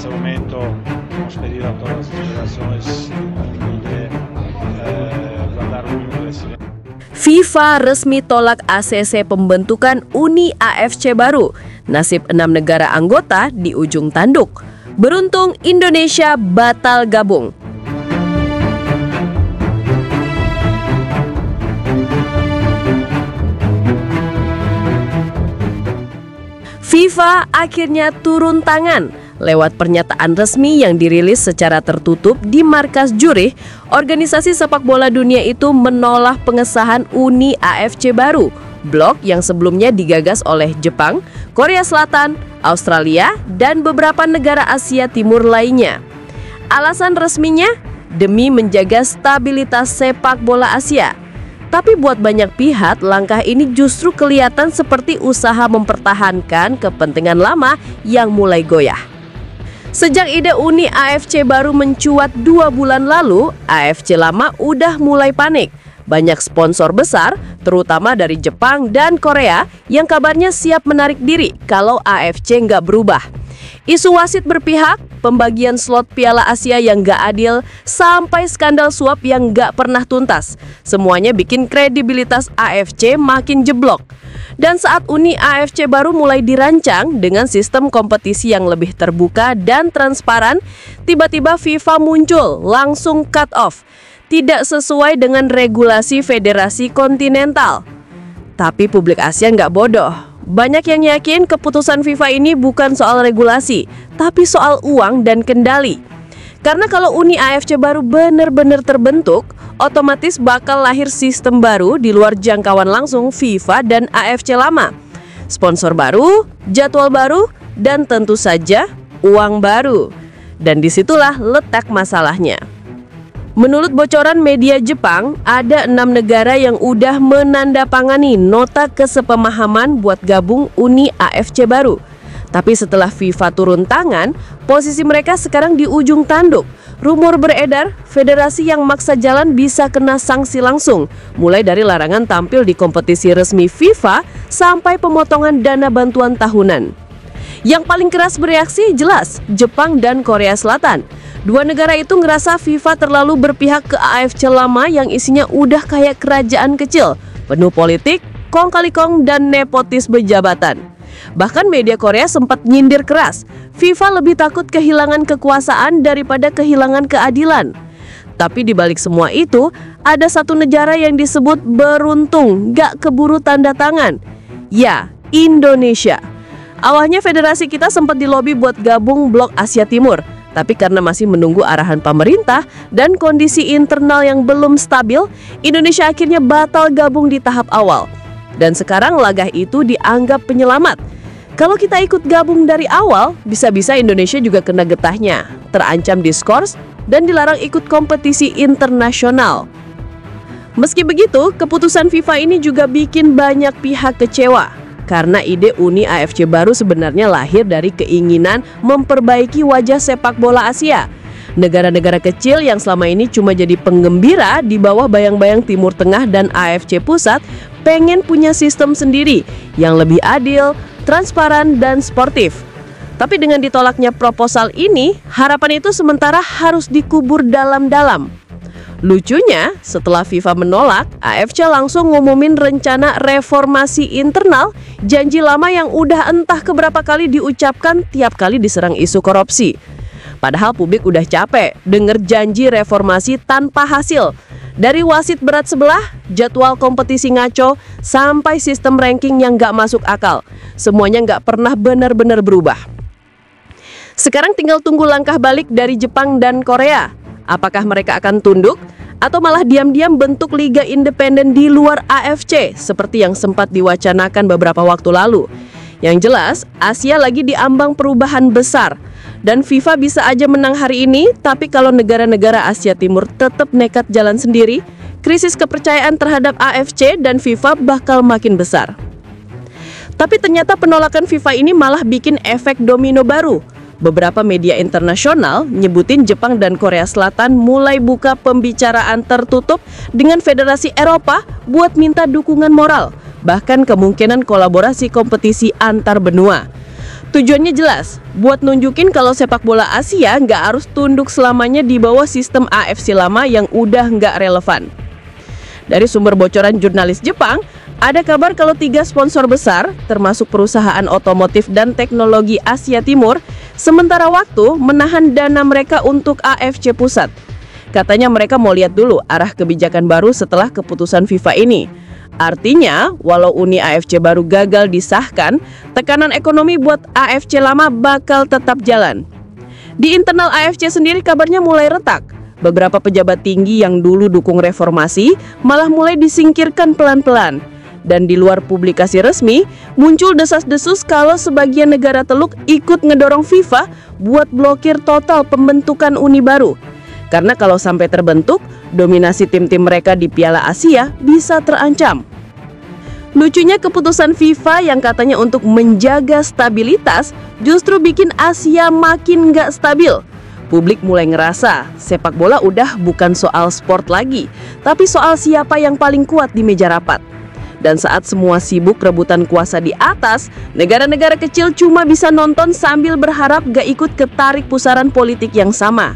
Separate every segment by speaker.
Speaker 1: este momento hemos pedido a todas las federaciones libre guardar un minuto de silencio.
Speaker 2: FIFA resmi tolak ACC pembentukan Uni AFC baru. Nasib 6 negara anggota di ujung tanduk. Beruntung Indonesia batal gabung. FIFA akhirnya turun tangan. Lewat pernyataan resmi yang dirilis secara tertutup di markas Zurich, organisasi sepak bola dunia itu menolak pengesahan Uni AFC baru, blok yang sebelumnya digagas oleh Jepang, Korea Selatan, Australia, dan beberapa negara Asia Timur lainnya. Alasan resminya demi menjaga stabilitas sepak bola Asia. Tapi buat banyak pihak, langkah ini justru kelihatan seperti usaha mempertahankan kepentingan lama yang mulai goyah. Sejak ide Uni AFC baru mencuat 2 bulan lalu, AFC lama udah mulai panik. Banyak sponsor besar, terutama dari Jepang dan Korea, yang kabarnya siap menarik diri kalau AFC nggak berubah. Isu wasit berpihak, pembagian slot Piala Asia yang nggak adil, sampai skandal suap yang nggak pernah tuntas. Semuanya bikin kredibilitas AFC makin jeblok. Dan saat Uni AFC baru mulai dirancang dengan sistem kompetisi yang lebih terbuka dan transparan, tiba-tiba FIFA muncul, langsung cut off. Tidak sesuai dengan regulasi federasi kontinental. Tapi publik Asia nggak bodoh. Banyak yang yakin keputusan FIFA ini bukan soal regulasi, tapi soal uang dan kendali. Karena kalau Uni AFC baru benar-benar terbentuk, otomatis bakal lahir sistem baru di luar jangkauan langsung FIFA dan AFC lama. Sponsor baru, jadwal baru, dan tentu saja uang baru. Dan disitulah letak masalahnya. Menurut bocoran media Jepang, ada 6 negara yang udah menandatangani nota kesepemahaman buat gabung Uni AFC baru. Tapi setelah FIFA turun tangan, posisi mereka sekarang di ujung tanduk. Rumor beredar, federasi yang maksa jalan bisa kena sanksi langsung, mulai dari larangan tampil di kompetisi resmi FIFA sampai pemotongan dana bantuan tahunan. Yang paling keras bereaksi jelas Jepang dan Korea Selatan. 2 negara itu ngerasa FIFA terlalu berpihak ke AFC lama yang isinya udah kayak kerajaan kecil, penuh politik, kong kali kong, dan nepotisme jabatan. Bahkan media Korea sempat nyindir keras, FIFA lebih takut kehilangan kekuasaan daripada kehilangan keadilan. Tapi dibalik semua itu, ada satu negara yang disebut beruntung gak keburu tanda tangan. Ya, Indonesia. Awalnya federasi kita sempat dilobi buat gabung blok Asia Timur. Tapi karena masih menunggu arahan pemerintah dan kondisi internal yang belum stabil, Indonesia akhirnya batal gabung di tahap awal. Dan sekarang laga itu dianggap penyelamat. Kalau kita ikut gabung dari awal, bisa-bisa Indonesia juga kena getahnya, terancam diskors dan dilarang ikut kompetisi internasional. Meski begitu, keputusan FIFA ini juga bikin banyak pihak kecewa. Karena ide Uni AFC baru sebenarnya lahir dari keinginan memperbaiki wajah sepak bola Asia. Negara-negara kecil yang selama ini cuma jadi penggembira di bawah bayang-bayang Timur Tengah dan AFC Pusat pengen punya sistem sendiri yang lebih adil, transparan, dan sportif. Tapi dengan ditolaknya proposal ini, harapan itu sementara harus dikubur dalam-dalam. Lucunya, setelah FIFA menolak, AFC langsung ngumumin rencana reformasi internal, janji lama yang udah entah keberapa kali diucapkan tiap kali diserang isu korupsi. Padahal publik udah capek denger janji reformasi tanpa hasil. Dari wasit berat sebelah, jadwal kompetisi ngaco, sampai sistem ranking yang gak masuk akal. Semuanya gak pernah benar-benar berubah. Sekarang tinggal tunggu langkah balik dari Jepang dan Korea. Apakah mereka akan tunduk? Atau malah diam-diam bentuk liga independen di luar AFC seperti yang sempat diwacanakan beberapa waktu lalu? Yang jelas, Asia lagi diambang perubahan besar. Dan FIFA bisa aja menang hari ini, tapi kalau negara-negara Asia Timur tetap nekat jalan sendiri, krisis kepercayaan terhadap AFC dan FIFA bakal makin besar. Tapi ternyata penolakan FIFA ini malah bikin efek domino baru. Beberapa media internasional nyebutin Jepang dan Korea Selatan mulai buka pembicaraan tertutup dengan Federasi Eropa buat minta dukungan moral, bahkan kemungkinan kolaborasi kompetisi antar benua. Tujuannya jelas, buat nunjukin kalau sepak bola Asia nggak harus tunduk selamanya di bawah sistem AFC lama yang udah nggak relevan. Dari sumber bocoran jurnalis Jepang, ada kabar kalau 3 sponsor besar, termasuk perusahaan otomotif dan teknologi Asia Timur, sementara waktu menahan dana mereka untuk AFC Pusat. Katanya mereka mau lihat dulu arah kebijakan baru setelah keputusan FIFA ini. Artinya, walau Uni AFC baru gagal disahkan, tekanan ekonomi buat AFC lama bakal tetap jalan. Di internal AFC sendiri kabarnya mulai retak. Beberapa pejabat tinggi yang dulu dukung reformasi malah mulai disingkirkan pelan-pelan. Dan di luar publikasi resmi, muncul desas-desus kalau sebagian negara Teluk ikut ngedorong FIFA buat blokir total pembentukan uni baru. Karena kalau sampai terbentuk, dominasi tim-tim mereka di Piala Asia bisa terancam. Lucunya keputusan FIFA yang katanya untuk menjaga stabilitas justru bikin Asia makin nggak stabil. Publik mulai ngerasa sepak bola udah bukan soal sport lagi, tapi soal siapa yang paling kuat di meja rapat. Dan saat semua sibuk rebutan kuasa di atas, negara-negara kecil cuma bisa nonton sambil berharap gak ikut ketarik pusaran politik yang sama.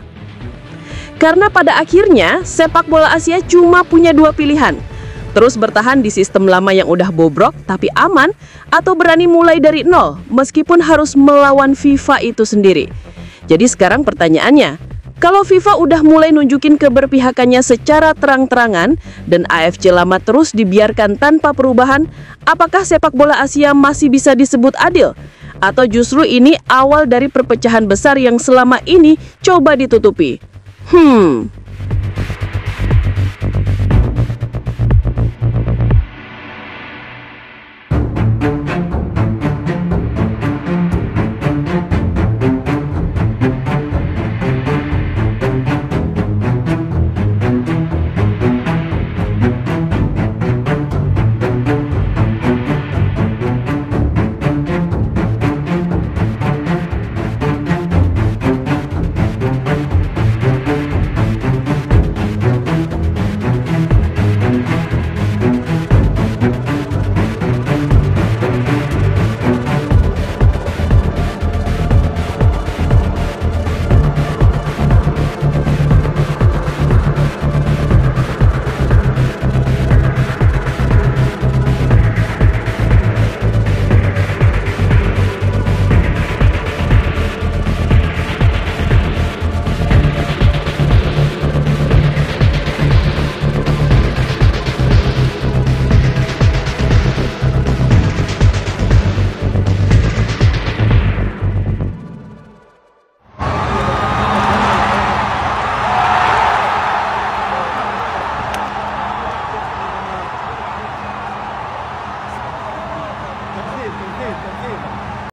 Speaker 2: Karena pada akhirnya, sepak bola Asia cuma punya 2 pilihan. Terus bertahan di sistem lama yang udah bobrok tapi aman, atau berani mulai dari nol meskipun harus melawan FIFA itu sendiri. Jadi sekarang pertanyaannya, kalau FIFA udah mulai nunjukin keberpihakannya secara terang-terangan dan AFC lama terus dibiarkan tanpa perubahan, apakah sepak bola Asia masih bisa disebut adil? Atau justru ini awal dari perpecahan besar yang selama ini coba ditutupi?